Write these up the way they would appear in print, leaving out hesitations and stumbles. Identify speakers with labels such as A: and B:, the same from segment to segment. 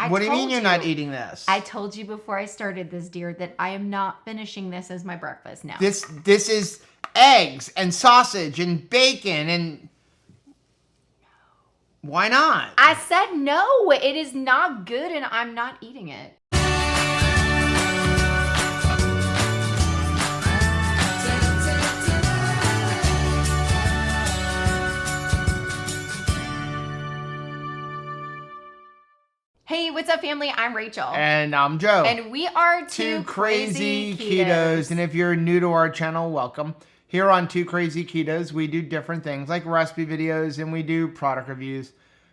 A: What do you mean you're not eating this?
B: I told you before I started this, dear, that I am not finishing this as my breakfast now.
A: This is eggs and sausage and bacon and... Why not?
B: I said no. It is not good and I'm not eating it. Hey, what's up, family? I'm Rachel.
A: And I'm Joe.
B: And we are Two
A: Crazy Ketos. And if you're new to our channel, welcome. Here on Two Crazy Ketos, we do different things like recipe videos and we do product reviews.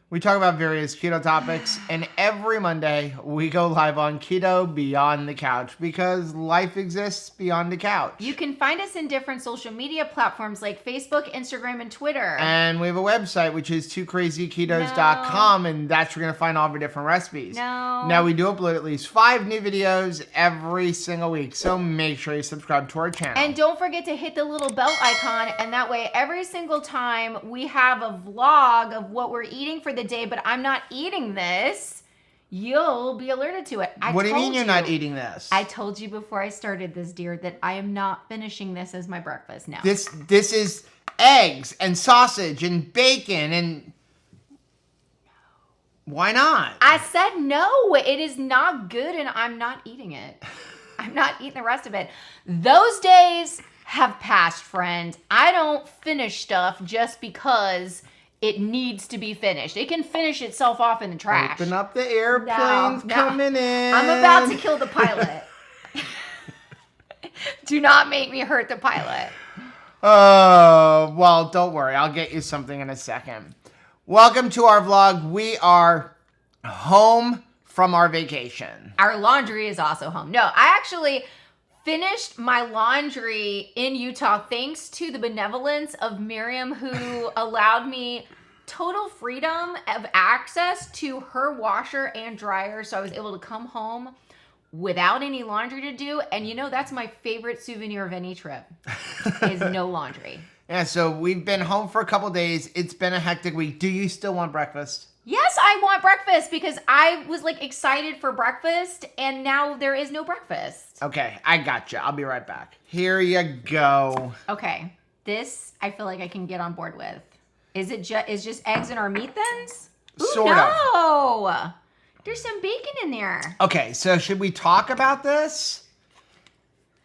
A: We talk about various keto topics, and every Monday we go live on Keto Beyond the Couch because life exists beyond the couch.
B: You can find us in different social media platforms like Facebook, Instagram, and Twitter.
A: And we have a website, which is twocrazyketos.com, and that's where you're going to find all of our different recipes.
B: No.
A: Now, we do upload at least 5 new videos every single week, so make sure you subscribe to our channel.
B: And don't forget to hit the little bell icon, and that way every single time we have a vlog of what we're eating for the day, but I'm not eating this, you'll be alerted to it.
A: What do you mean you're not eating this?
B: I told you before I started this, dear, that I am not finishing this as my breakfast now.
A: This is eggs and sausage and bacon and... Why not?
B: I said no. It is not good and I'm not eating it. I'm not eating the rest of it. Those days have passed, friend. I don't finish stuff just because it needs to be finished. It can finish itself off in the trash.
A: Open up the airplanes coming in.
B: I'm about to kill the pilot. Do not make me hurt the pilot.
A: Oh, well, don't worry. I'll get you something in a second. Welcome to our vlog. We are home from our vacation.
B: Our laundry is also home. No, I actually finished my laundry in Utah thanks to the benevolence of Miriam, who allowed me total freedom of access to her washer and dryer. So I was able to come home without any laundry to do. And you know, that's my favorite souvenir of any trip is no laundry.
A: Yeah, so we've been home for a couple days. It's been a hectic week. Do you still want breakfast?
B: Yes, I want breakfast because I was like excited for breakfast and now there is no breakfast.
A: Okay, I got you. I'll be right back. Here you go.
B: Okay, this I feel like I can get on board with. Is it just eggs and our meat thins?
A: Sort of.
B: No, there's some bacon in there.
A: Okay, so should we talk about this?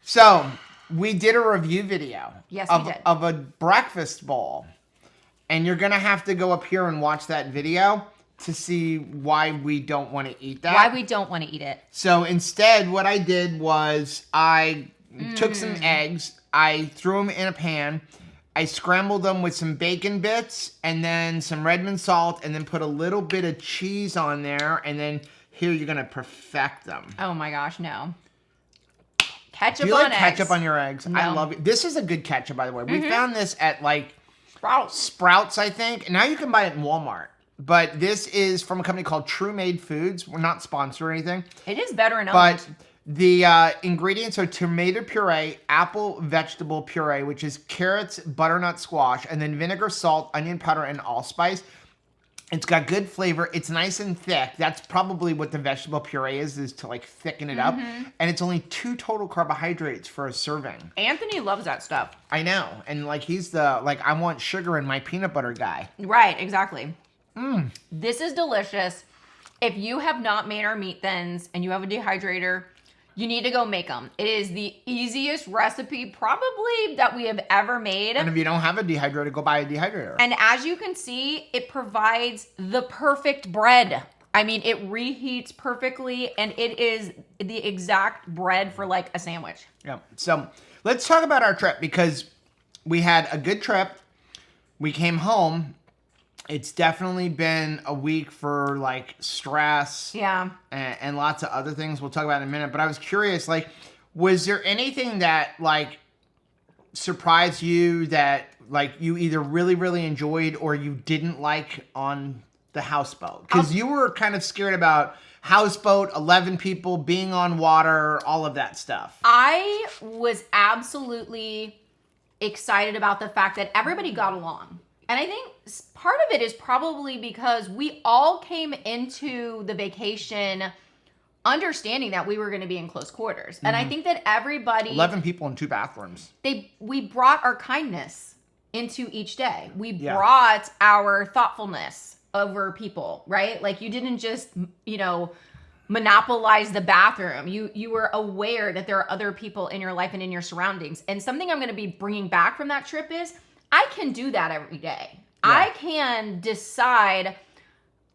A: So we did a review video.
B: Yes, we did.
A: Of a breakfast bowl. And you're going to have to go up here and watch that video to see why we don't want to eat that.
B: Why we don't want to eat it.
A: So instead, what I did was I took some eggs, I threw them in a pan, I scrambled them with some bacon bits and then some Redmond salt and then put a little bit of cheese on there. And then here you're going to perfect them.
B: Oh my gosh, no. Ketchup on eggs.
A: Do you like ketchup on your eggs?
B: No.
A: I love it. This is a good ketchup, by the way. We found this at like...
B: Sprouts,
A: I think. Now you can buy it in Walmart. But this is from a company called True Made Foods. We're not sponsored or anything.
B: It is better in
A: But the ingredients are tomato puree, apple vegetable puree, which is carrots, butternut squash, and then vinegar, salt, onion powder, and allspice. It's got good flavor. It's nice and thick. That's probably what the vegetable puree is to like thicken it up. And it's only 2 total carbohydrates for a serving.
B: Anthony loves that stuff.
A: I know. And like he's the, like I want sugar in my peanut butter guy.
B: Right, exactly. This is delicious. If you have not made our meat thins and you have a dehydrator, you need to go make them. It is the easiest recipe probably that we have ever made.
A: And if you don't have a dehydrator, go buy a dehydrator.
B: And as you can see, it provides the perfect bread. I mean, it reheats perfectly and it is the exact bread for like a sandwich.
A: Yeah. So let's talk about our trip because we had a good trip. We came home. It's definitely been a week for like stress.
B: Yeah.
A: And lots of other things we'll talk about in a minute. But I was curious, like, was there anything that like surprised you that like you either really, really enjoyed or you didn't like on the houseboat? Because you were kind of scared about houseboat, 11 people, being on water, all of that stuff.
B: I was absolutely excited about the fact that everybody got along. And I think part of it is probably because we all came into the vacation understanding that we were going to be in close quarters. And I think that everybody
A: 11 people in 2 bathrooms.
B: We brought our kindness into each day. We brought our thoughtfulness over people, right? Like you didn't just, monopolize the bathroom. You were aware that there are other people in your life and in your surroundings. And something I'm going to be bringing back from that trip is I can do that every day. Yeah. I can decide,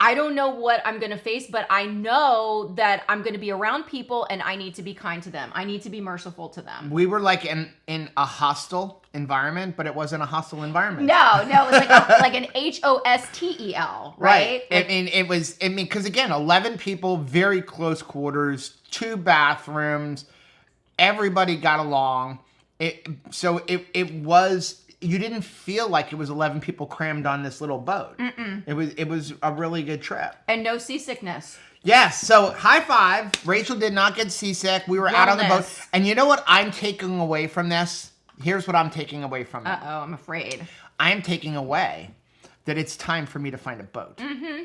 B: I don't know what I'm going to face, but I know that I'm going to be around people and I need to be kind to them. I need to be merciful to them.
A: We were like in a hostile environment, but it wasn't a hostile environment.
B: No, it was like an HOSTEL, right?
A: Like, because again, 11 people, very close quarters, 2 bathrooms, everybody got along. You didn't feel like it was 11 people crammed on this little boat. Mm-mm. It was a really good trip.
B: And no seasickness.
A: Yes. So high five. Rachel did not get seasick. We were out on the boat. And you know what I'm taking away from this? Here's what I'm taking away from it.
B: Uh-oh, I'm afraid.
A: I am taking away that it's time for me to find a boat. Mm-hmm.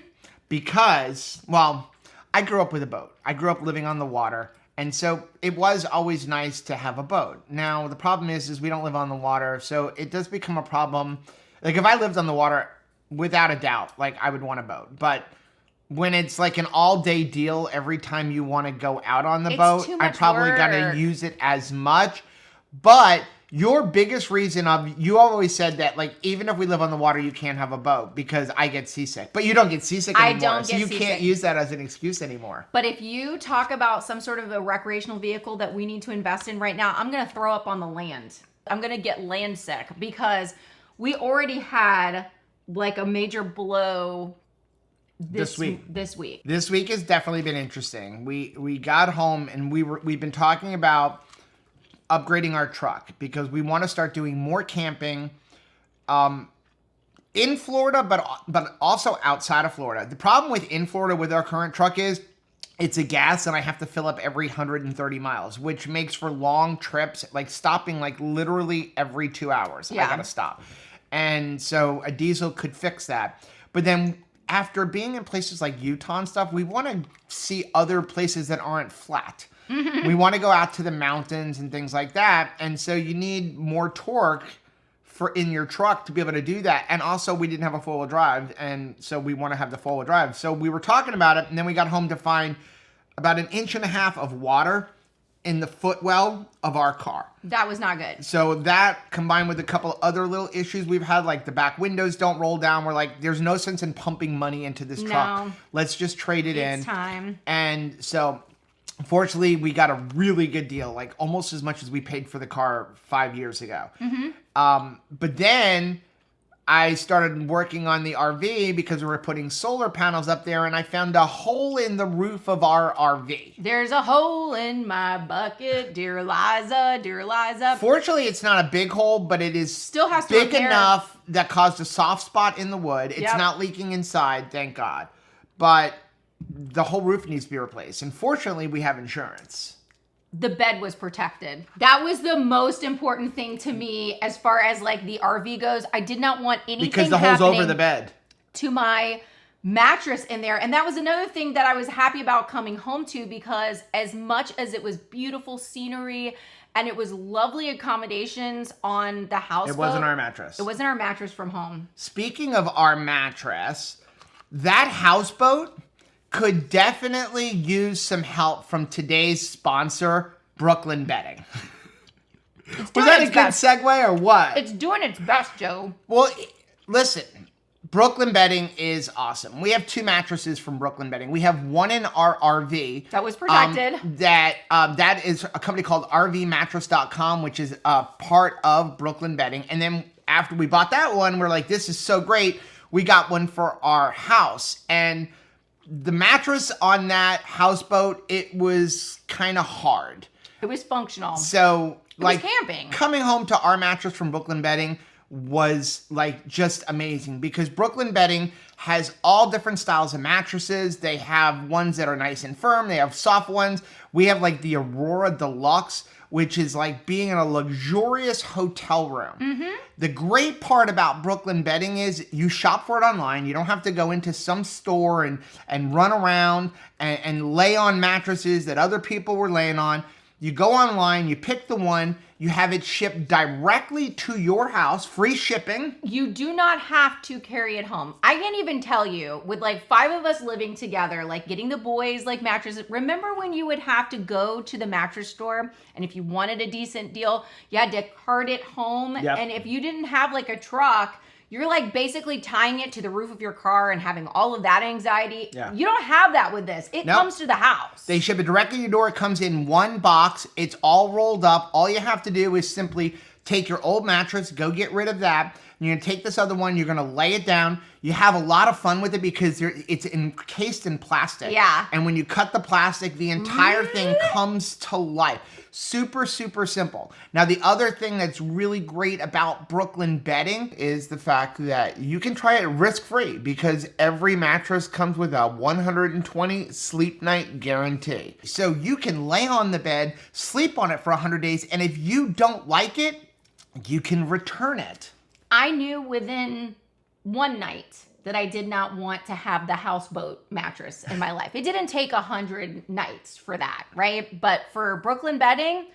A: Because, I grew up with a boat. I grew up living on the water. And so it was always nice to have a boat. Now, the problem is we don't live on the water, so it does become a problem. Like, if I lived on the water, without a doubt, like, I would want a boat. But when it's like an all-day deal every time you want to go out on the boat, I probably got to use it as much. But your biggest reason you always said that, like, even if we live on the water, you can't have a boat because I get seasick. But you don't get seasick anymore.
B: I don't get
A: seasick. So you can't use that as an excuse anymore.
B: But if you talk about some sort of a recreational vehicle that we need to invest in right now, I'm going to throw up on the land. I'm going to get land sick because we already had like a major blow this week. This
A: week has definitely been interesting. We got home and we've been talking about upgrading our truck because we want to start doing more camping in Florida, but also outside of Florida. The problem in Florida with our current truck is it's a gas and I have to fill up every 130 miles, which makes for long trips, like stopping like literally every 2 hours. Yeah. I got to stop. And so a diesel could fix that. But then after being in places like Utah and stuff, we want to see other places that aren't flat. Mm-hmm. We want to go out to the mountains and things like that. And so you need more torque in your truck to be able to do that. And also we didn't have a 4-wheel drive. And so we want to have the 4-wheel drive. So we were talking about it. And then we got home to find about 1.5 inches of water in the footwell of our car.
B: That was not good.
A: So that combined with a couple other little issues we've had, like the back windows don't roll down. We're like, there's no sense in pumping money into this truck. Let's just trade it in.
B: It's time.
A: And so fortunately, we got a really good deal, like almost as much as we paid for the car 5 years ago. Mm-hmm. But then I started working on the RV because we were putting solar panels up there, and I found a hole in the roof of our RV.
B: There's a hole in my bucket, dear Eliza, dear Eliza.
A: Fortunately, it's not a big hole, but it is
B: still has to
A: big enough that caused a soft spot in the wood. It's
B: Yep.
A: not leaking inside, thank God. But the whole roof needs to be replaced. And fortunately, we have insurance.
B: The bed was protected. That was the most important thing to me as far as like the RV goes. I did not want anything
A: because the hole's over the bed
B: to my mattress in there. And that was another thing that I was happy about coming home to, because as much as it was beautiful scenery and it was lovely accommodations on the houseboat,
A: it wasn't our mattress.
B: It wasn't our mattress from home.
A: Speaking of our mattress, that houseboat could definitely use some help from today's sponsor, Brooklyn Bedding. Was that a good segue or what?
B: It's doing its best, Joe.
A: Well, listen, Brooklyn Bedding is awesome. We have 2 mattresses from Brooklyn Bedding. We have one in our RV.
B: That was protected.
A: That is a company called RVmattress.com, which is a part of Brooklyn Bedding. And then after we bought that one, we're like, this is so great. We got one for our house. And the mattress on that houseboat, it was kind of hard.
B: It was functional.
A: So,
B: it was camping.
A: Coming home to our mattress from Brooklyn Bedding, was like just amazing, because Brooklyn Bedding has all different styles of mattresses. They have ones that are nice and firm. They have soft ones. We have like the Aurora Deluxe, which is like being in a luxurious hotel room. The great part about Brooklyn Bedding is you shop for it online. You don't have to go into some store and run around and lay on mattresses that other people were laying on. You go online, you pick the one, you have it shipped directly to your house, free shipping.
B: You do not have to carry it home. I can't even tell you, with like 5 of us living together, like getting the boys like mattresses. Remember when you would have to go to the mattress store, and if you wanted a decent deal, you had to cart it home.
A: Yep.
B: And if you didn't have like a truck, you're like basically tying it to the roof of your car and having all of that anxiety.
A: Yeah.
B: You don't have that with this. It
A: Nope.
B: comes to the house.
A: They ship it directly to your door. It comes in one box. It's all rolled up. All you have to do is simply take your old mattress, go get rid of that. You're going to take this other one. You're going to lay it down. You have a lot of fun with it because it's encased in plastic.
B: Yeah.
A: And when you cut the plastic, the entire thing comes to life. Super, super simple. Now, the other thing that's really great about Brooklyn Bedding is the fact that you can try it risk-free, because every mattress comes with a 120 sleep night guarantee. So you can lay on the bed, sleep on it for 100 days, and if you don't like it, you can return it.
B: I knew within one night that I did not want to have the Houseboat mattress in my life. It didn't take 100 nights for that, right? But for Brooklyn Bedding,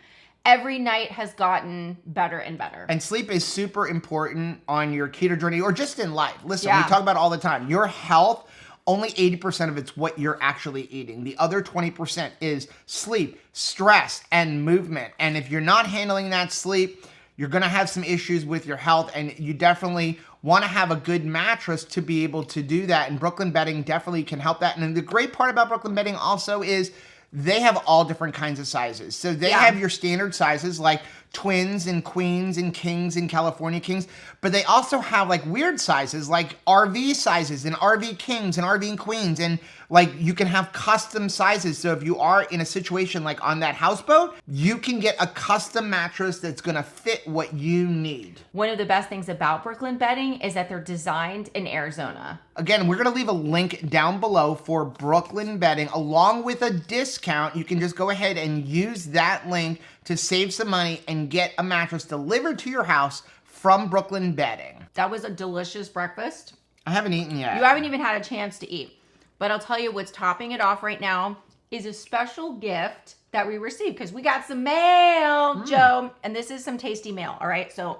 B: every night has gotten better and better.
A: And sleep is super important on your keto journey or just in life. Listen,
B: Yeah.
A: we talk about it all the time. Your health, only 80% of it's what you're actually eating. The other 20% is sleep, stress, and movement. And if you're not handling that sleep, you're going to have some issues with your health, and you definitely want to have a good mattress to be able to do that. And Brooklyn Bedding definitely can help that. And then the great part about Brooklyn Bedding also is they have all different kinds of sizes. So they have your standard sizes like twins and queens and kings and California kings, but they also have like weird sizes like RV sizes and RV kings and RV queens, and like you can have custom sizes. So if you are in a situation like on that houseboat, you can get a custom mattress that's gonna fit what you need.
B: One of the best things about Brooklyn Bedding is that they're designed in Arizona.
A: Again, we're gonna leave a link down below for Brooklyn Bedding along with a discount. You can just go ahead and use that link to save some money and get a mattress delivered to your house from Brooklyn Bedding.
B: That was a delicious breakfast.
A: I haven't eaten yet.
B: You haven't even had a chance to eat. But I'll tell you what's topping it off right now is a special gift that we received because we got some mail, Joe. And this is some tasty mail, all right? So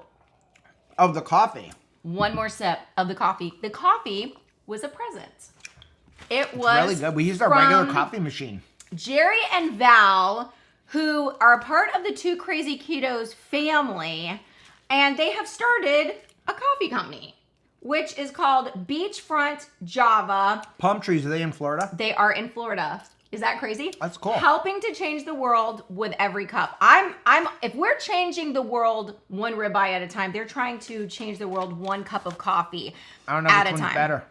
A: Of the coffee.
B: one more sip of the coffee. The coffee was a present. It was
A: Really good. We used our
B: from
A: regular coffee machine.
B: Jerry and Val, who are a part of the Two Crazy Ketos family, and they have started a coffee company, which is called Beachfront Java.
A: Palm trees, are they in Florida?
B: They are in Florida. Is that crazy?
A: That's cool.
B: Helping to change the world with every cup. If we're changing the world one ribeye at a time, they're trying to change the world one cup of coffee
A: I don't know
B: at
A: which
B: a
A: one's
B: time.
A: better.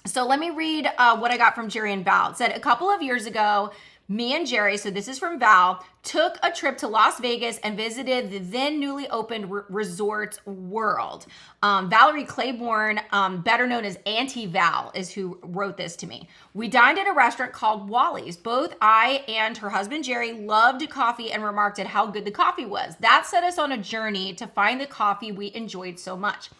B: So let me read what I got from Jerry and Val. It said, a couple of years ago, me and Jerry, so this is from Val, took a trip to Las Vegas and visited the then newly opened Resorts World. Valerie Claiborne, better known as Auntie Val, is who wrote this to me. We dined at a restaurant called Wally's. Both I and her husband Jerry loved coffee and remarked at how good the coffee was. That set us on a journey to find the coffee we enjoyed so much.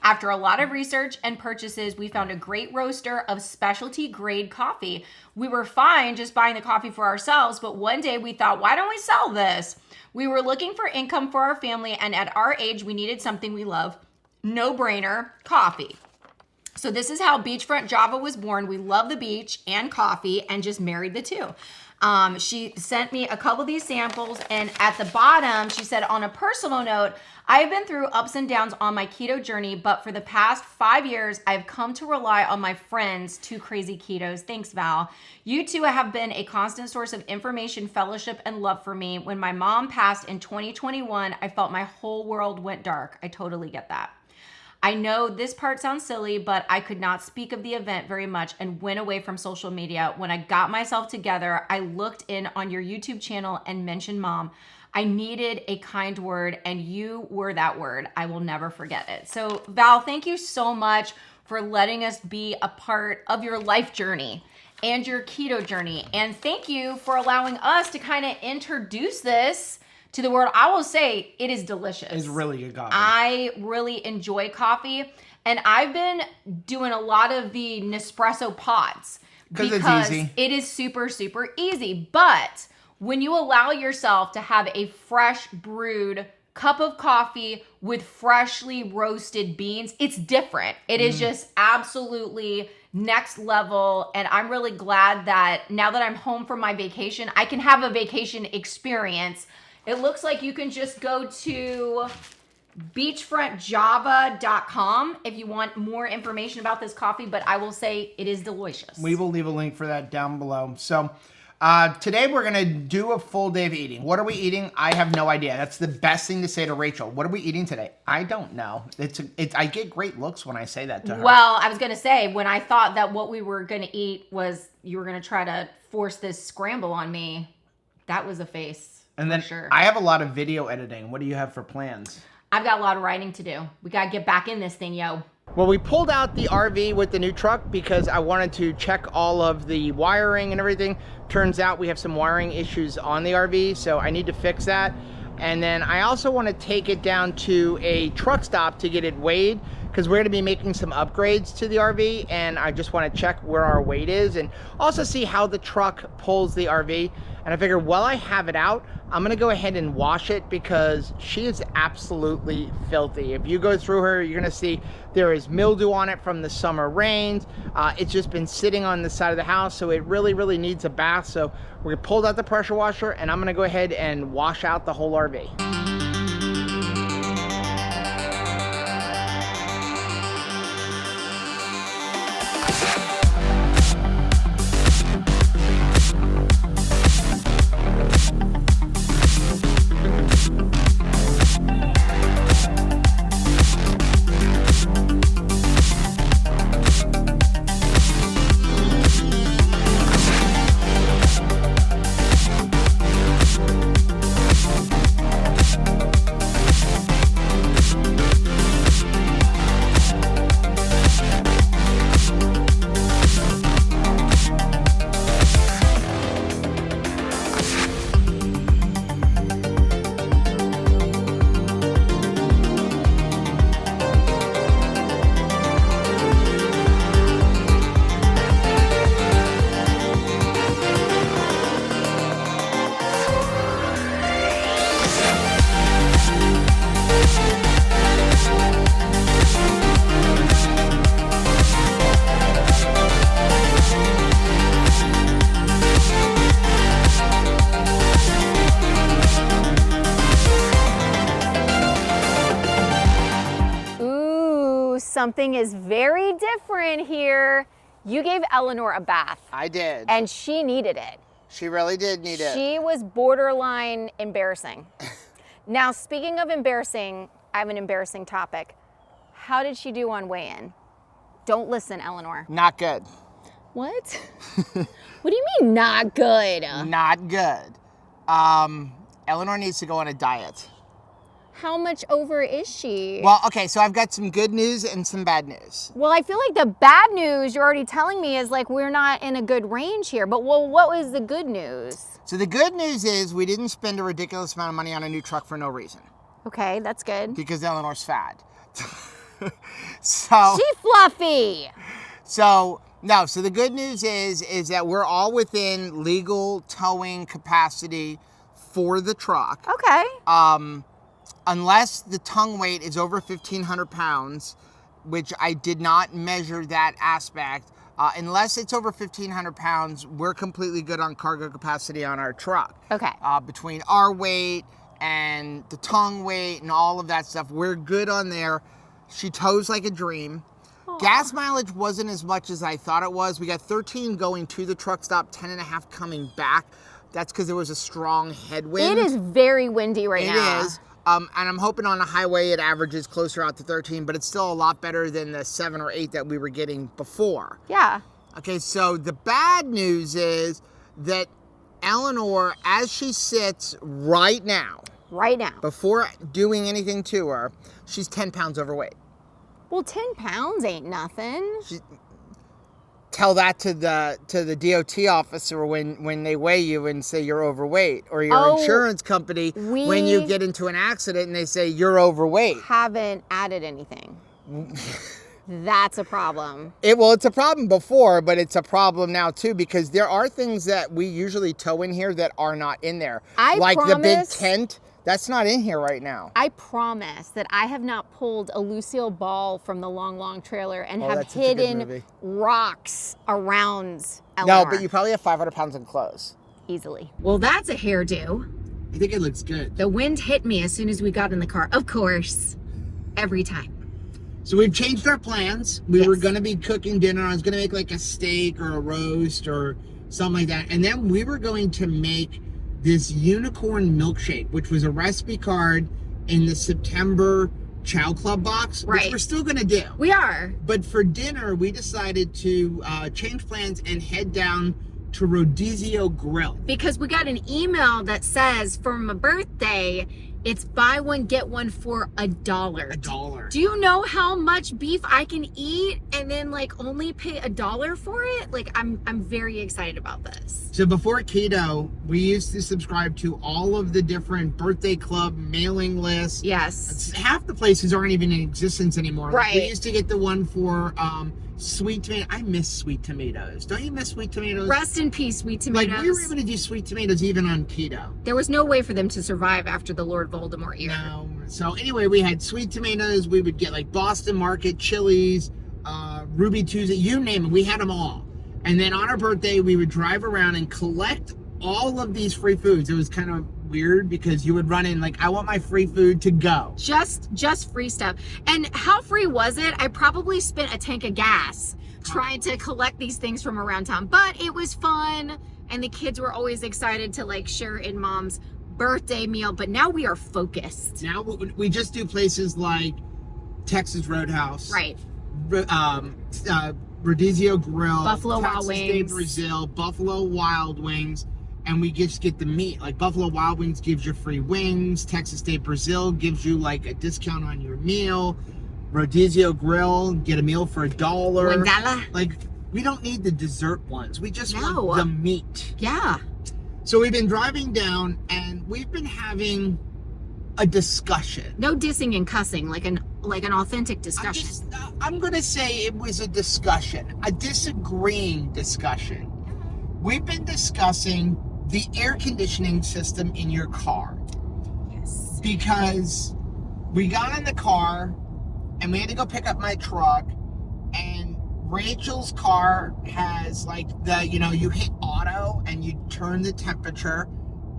B: After a lot of research and purchases, we found a great roaster of specialty grade coffee. We were fine just buying the coffee for ourselves, but one day we thought, why don't we sell this? We were looking for income for our family, and at our age, we needed something we love. No brainer, coffee. So this is how Beachfront Java was born. We love the beach and coffee and just married the two. She sent me a couple of these samples, and at the bottom, she said, on a personal note, I've been through ups and downs on my keto journey, but for the past 5 years, I've come to rely on my friends, Two Crazy Ketos. Thanks, Val. You two have been a constant source of information, fellowship, and love for me. When my mom passed in 2021, I felt my whole world went dark. I totally get that. I know this part sounds silly, but I could not speak of the event very much and went away from social media. When I got myself together, I looked in on your YouTube channel and mentioned Mom. I needed a kind word, and you were that word. I will never forget it. So Val, thank you so much for letting us be a part of your life journey and your keto journey. And thank you for allowing us to kind of introduce this to the world. I will say it is delicious.
A: It's really good coffee.
B: I really enjoy coffee, and I've been doing a lot of the Nespresso pods because
A: it's easy.
B: It is super, super easy. But when you allow yourself to have a fresh brewed cup of coffee with freshly roasted beans, it's different. It is just absolutely next level. And I'm really glad that now that I'm home from my vacation, I can have a vacation experience. It looks like you can just go to beachfrontjava.com if you want more information about this coffee, but I will say it is delicious.
A: We will leave a link for that down below. So today we're going to do a full day of eating. What are we eating? I have no idea. That's the best thing to say to Rachel. What are we eating today? I don't know. I get great looks when I say that to her.
B: Well, I was going to say, when I thought that what we were going to eat was you were going to try to force this scramble on me, that was a face.
A: And then
B: sure.
A: I have a lot of video editing. What do you have for plans?
B: I've got a lot of writing to do. We got to get back in this thing, yo.
A: Well, we pulled out the RV with the new truck because I wanted to check all of the wiring and everything. Turns out we have some wiring issues on the RV, so I need to fix that. And then I also want to take it down to a truck stop to get it weighed, because we're going to be making some upgrades to the RV, and I just want to check where our weight is and also see how the truck pulls the RV. And I figured while I have it out, I'm going to go ahead and wash it because she is absolutely filthy. If you go through her, you're going to see there is mildew on it from the summer rains. It's just been sitting on the side of the house, so it really, really needs a bath. So we pulled out the pressure washer, and I'm going to go ahead and wash out the whole RV.
B: Something is very different here. You gave Eleanor a bath.
A: I did.
B: And she needed it.
A: She really did need it.
B: She was borderline embarrassing. Now, speaking of embarrassing, I have an embarrassing topic. How did she do on weigh-in? Don't listen, Eleanor.
A: Not good.
B: What? What do you mean not good?
A: Not good. Eleanor needs to go on a diet.
B: How much over is she?
A: Well, okay, so I've got some good news and some bad news.
B: Well, I feel like the bad news you're already telling me is like we're not in a good range here. But well, what was the good news?
A: So the good news is we didn't spend a ridiculous amount of money on a new truck for no reason.
B: Okay, that's good.
A: Because Eleanor's fat. So
B: she's fluffy.
A: So the good news is that we're all within legal towing capacity for the truck.
B: Okay.
A: Unless the tongue weight is over 1,500 pounds, which I did not measure that aspect. Unless it's over 1,500 pounds, we're completely good on cargo capacity on our truck.
B: Okay.
A: Between our weight and the tongue weight and all of that stuff, we're good on there. She tows like a dream.
B: Aww. Gas
A: Gas mileage wasn't as much as I thought it was. We got 13 going to the truck stop, 10.5 coming back. That's because there was a strong headwind.
B: It is very windy right now.
A: It is. And I'm hoping on a highway it averages closer out to 13, but it's still a lot better than the 7 or 8 that we were getting before.
B: Yeah.
A: Okay, so the bad news is that Eleanor, as she sits right now, before doing anything to her, she's 10 pounds overweight.
C: Well, 10 pounds ain't nothing.
A: Tell that to the DOT officer when they weigh you and say you're overweight, or your insurance company when you get into an accident and they say you're overweight.
C: Haven't added anything. That's a problem.
A: It's a problem before, but it's a problem now too, because there are things that we usually tow in here that are not in there. The big tent. That's not in here right now.
C: I promise that I have not pulled a Lucille Ball from the Long Long trailer and have hidden rocks around Eleanor.
A: No, but you probably have 500 pounds in clothes.
C: Easily.
B: Well, that's a hairdo.
A: I think it looks good.
B: The wind hit me as soon as we got in the car. Of course. Every time.
A: So we've changed our plans. We were going to be cooking dinner. I was going to make like a steak or a roast or something like that. And then we were going to make this unicorn milkshake, which was a recipe card in the September Chow Club box, which we're still going to do.
B: We are.
A: But for dinner, we decided to change plans and head down to Rodizio Grill.
B: Because we got an email that says for my birthday, it's buy one, get one for $1.
A: $1.
B: Do you know how much beef I can eat and then like only pay $1 for it? Like I'm very excited about this.
A: So before Keto, we used to subscribe to all of the different birthday club mailing lists.
B: Yes.
A: Half the places aren't even in existence anymore.
B: Right.
A: We used to get the one for sweet tomato. I miss sweet tomatoes. Don't you miss sweet tomatoes?
B: Rest in peace, sweet tomatoes.
A: Like we were able to do sweet tomatoes even on Keto.
B: There was no way for them to survive after the Lord Voldemort year.
A: No. So anyway, we had sweet tomatoes. We would get like Boston Market, Chili's, Ruby Tuesday, you name it. We had them all. And then on our birthday, we would drive around and collect all of these free foods. It was kind of weird because you would run in like, I want my free food to go.
B: Just free stuff. And how free was it? I probably spent a tank of gas trying to collect these things from around town, but it was fun. And the kids were always excited to like share in mom's birthday meal. But now we are focused.
A: Now we just do places like Texas Roadhouse.
B: Right.
A: Rodizio Grill,
B: Buffalo
A: Texas
B: Wild
A: de
B: Wings,
A: Brazil, Buffalo Wild Wings, and we just get the meat. Like Buffalo Wild Wings gives you free wings. Texas de Brazil gives you like a discount on your meal. Rodizio Grill, get a meal for $1.
B: $1.
A: Like we don't need the dessert ones. We just want the meat.
B: Yeah.
A: So we've been driving down and we've been having a discussion.
B: No dissing and cussing, like an authentic discussion.
A: I'm gonna say it was a discussion, a disagreeing discussion. We've been discussing the air conditioning system in your car.
B: Yes.
A: Because we got in the car and we had to go pick up my truck, and Rachel's car has like you hit auto and you turn the temperature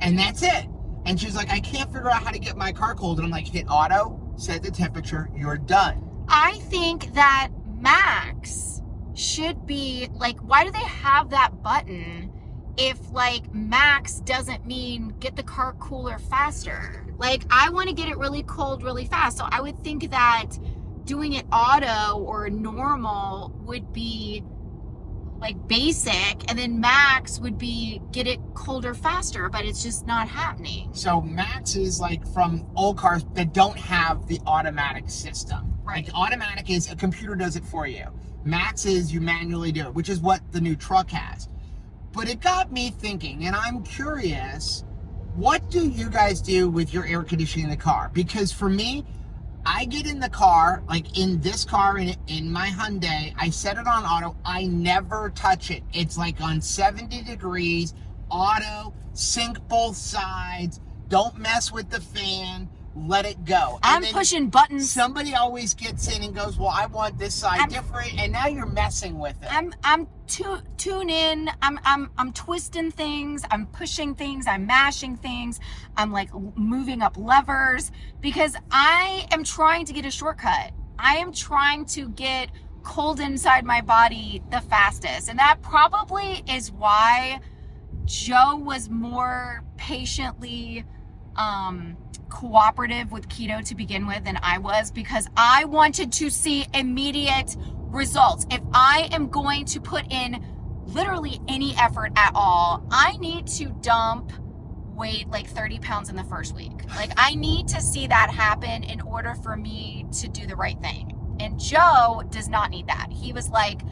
A: and that's it. And she's like, I can't figure out how to get my car cold. And I'm like, hit auto, set the temperature, you're done.
B: I think that Max should be like, why do they have that button if like Max doesn't mean get the car cooler faster? Like I want to get it really cold really fast. So I would think that doing it auto or normal would be like basic, and then Max would be get it colder faster, but it's just not happening.
A: So Max is like from old cars that don't have the automatic system.
B: Right.
A: Like automatic is a computer does it for you. Max is you manually do it, which is what the new truck has. But it got me thinking, and I'm curious, what do you guys do with your air conditioning in the car? Because for me, I get in the car, like in this car, in my Hyundai, I set it on auto. I never touch it. It's like on 70 degrees, auto, sync both sides. Don't mess with the fan. Let it go.
B: I'm pushing buttons.
A: Somebody always gets in and goes, well, I want this side different. And now you're messing with it.
B: I'm tune in. I'm twisting things. I'm pushing things. I'm mashing things. I'm like moving up levers because I am trying to get a shortcut. I am trying to get cold inside my body the fastest. And that probably is why Joe was more patiently cooperative with keto to begin with than I was, because I wanted to see immediate results. If I am going to put in
C: literally any effort at all. I need to dump weight like 30 pounds in the first week. Like I need to see that happen in order for me to do the right thing. And Joe does not need that. He was like,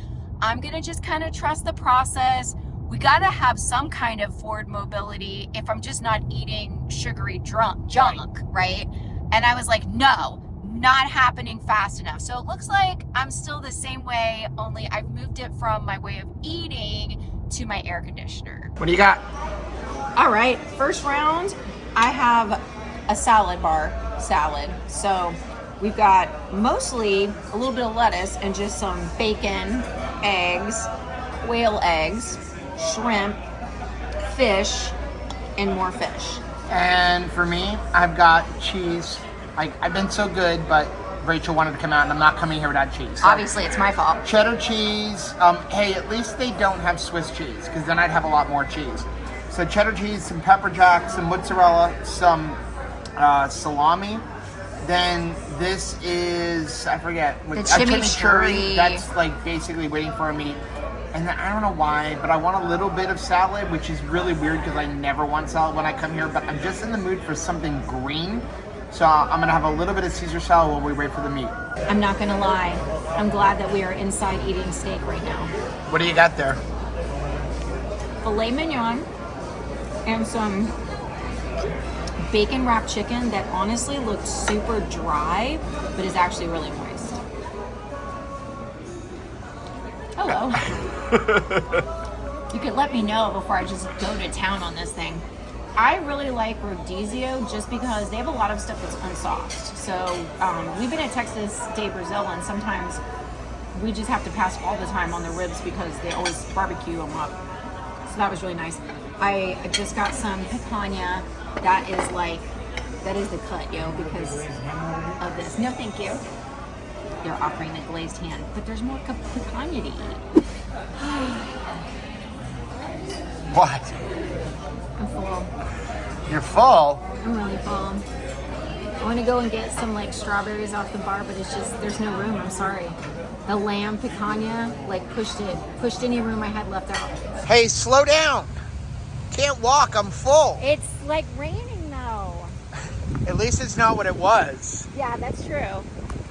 C: I'm gonna just kind of trust the process. We gotta have some kind of forward mobility if I'm just not eating sugary junk, right? And I was like, no, not happening fast enough. So it looks like I'm still the same way, only I've moved it from my way of eating to my air conditioner.
A: What do you got?
C: All right, first round, I have a salad bar salad. So we've got mostly a little bit of lettuce and just some bacon, eggs, quail eggs, shrimp, fish, and more fish.
A: And for me, I've got cheese. I've been so good, but Rachel wanted to come out, and I'm not coming here without cheese. So
C: Obviously, it's my fault.
A: cheddar cheese. Hey, at least they don't have Swiss cheese, because then I'd have a lot more cheese. So cheddar cheese, some pepper jack, some mozzarella, some salami. Then this is, I forget,
C: The
A: a chimichurri.
C: chimichurri.
A: That's like basically waiting for a meat. And then, I don't know why, but I want a little bit of salad, which is really weird because I never want salad when I come here, but I'm just in the mood for something green. So I'm gonna have a little bit of Caesar salad while we wait for the meat.
C: I'm not gonna lie, I'm glad that we are inside eating steak right now.
A: What do you got there?
C: Filet mignon and some bacon wrapped chicken that honestly looks super dry, but is actually really moist. Hello. You could let me know before I just go to town on this thing. I really like Rodizio just because they have a lot of stuff that's unsauced. So we've been at Texas de Brazil, and sometimes we just have to pass all the time on the ribs because they always barbecue them up. So that was really nice. I just got some picanha. That is the cut, yo, because of this. No, thank you. They're offering the glazed hand, but there's more picanha to eat.
A: What?
C: I'm full.
A: You're full?
C: I'm really full. I want to go and get some like strawberries off the bar, but it's just, there's no room. I'm sorry. The lamb picanha like pushed any room I had left out.
A: Hey, slow down. Can't walk, I'm full.
C: It's like raining though.
A: At least it's not what it was.
C: Yeah, that's true.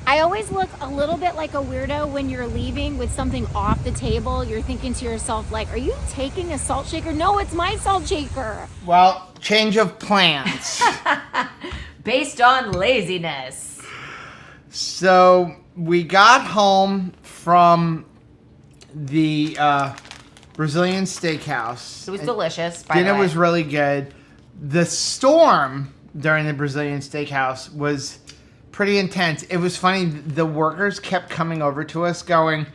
C: I always look a little bit like a weirdo when you're leaving with something off the table. You're thinking to yourself, like, are you taking a salt shaker? No, it's my salt shaker.
A: Well, change of plans.
B: Based on laziness.
A: So we got home from the Brazilian steakhouse.
B: It was delicious, by the way.
A: Dinner was really good. The storm during the Brazilian steakhouse was pretty intense. It was funny. The workers kept coming over to us going,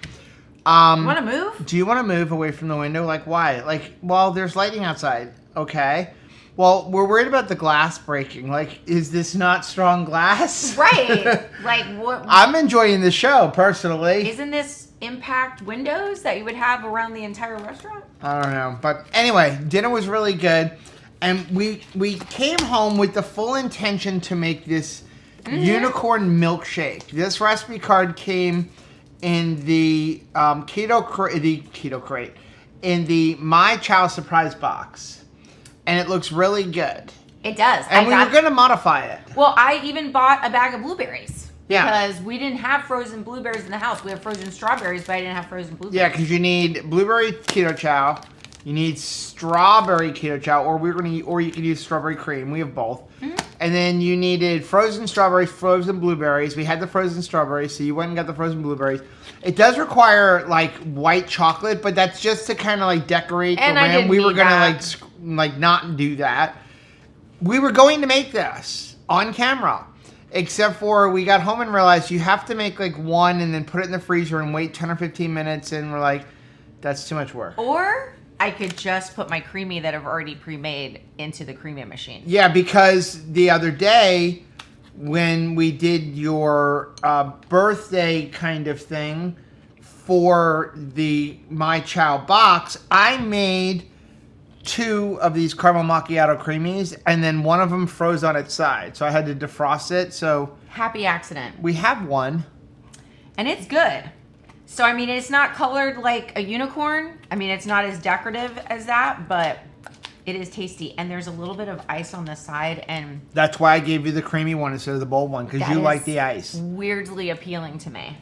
B: Want to move?
A: do you want to move away from the window? Like, why? Like, well, there's lighting outside. Okay. Well, we're worried about the glass breaking. Like, is this not strong glass?
B: Right. Like, what?
A: I'm enjoying the show, personally.
B: Isn't this impact windows that you would have around the entire restaurant?
A: I don't know. But anyway, dinner was really good. And we came home with the full intention to make this unicorn milkshake. This recipe card came in the keto crate, in the My Chow surprise box, and it looks really good.
B: It does.
A: And we were going to modify it.
B: Well, I even bought a bag of blueberries.
A: Yeah.
B: Because we didn't have frozen blueberries in the house. We have frozen strawberries, but I didn't have frozen blueberries.
A: Yeah, because you need blueberry keto chow, you need strawberry keto chow, or you can use strawberry cream. We have both. Mm-hmm. And then you needed frozen strawberries, frozen blueberries. We had the frozen strawberries, so you went and got the frozen blueberries. It does require like white chocolate, but that's just to kind of like decorate
B: and
A: the rim.
B: I didn't
A: We were
B: need
A: gonna
B: that.
A: like not do that. We were going to make this on camera, except for we got home and realized you have to make like one and then put it in the freezer and wait 10 or 15 minutes, and we're like, that's too much work.
B: Or I could just put my creamy that I've already pre-made into the creamy machine.
A: Yeah, because the other day when we did your birthday kind of thing for the My Chow box, I made 2 of these caramel macchiato creamies, and then one of them froze on its side, so I had to defrost it. So
B: Happy accident.
A: we have one.
B: And it's good. So, I mean, it's not colored like a unicorn. I mean, it's not as decorative as that, but it is tasty. And there's a little bit of ice on the side. And
A: That's why I gave you the creamy one instead of the bold one, because
B: that
A: you
B: is
A: like the ice.
B: weirdly appealing to me.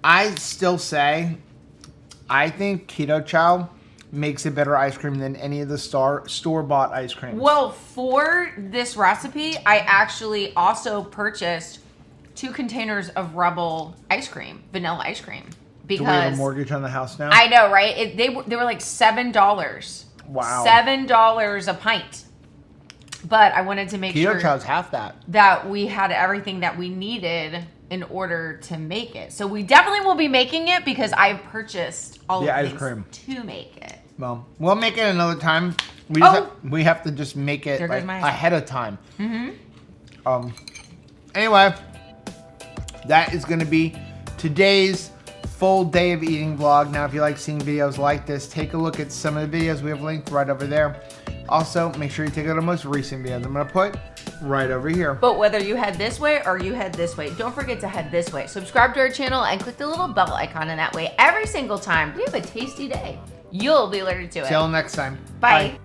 A: I still say, I think Keto Chow makes a better ice cream than any of the store-bought ice creams.
B: Well, for this recipe, I actually also purchased 2 containers of Rebel ice cream, vanilla ice cream.
A: Do we have a
B: Because
A: mortgage on the house now?
B: I know, right? They were like $7.
A: Wow.
B: $7 a pint. But I wanted to make
A: Keto
B: sure
A: Chow's half that.
B: that we had everything that we needed in order to make it. So we definitely will be making it because I've purchased all
A: The
B: of
A: ice
B: things
A: cream.
B: to make it.
A: Well, we'll make it another time. We have to just make it
B: There goes
A: like,
B: my ice cream.
A: ahead of time. Anyway, that is going to be today's full day of eating vlog. Now, if you like seeing videos like this, take a look at some of the videos we have linked right over there. Also, make sure you take a look at the most recent videos I'm going to put right over here.
B: But whether you head this way or you head this way, don't forget to head this way. Subscribe to our channel and click the little bell icon, and that way every single time we have a tasty day, you'll be alerted to it.
A: Till next time.
B: Bye.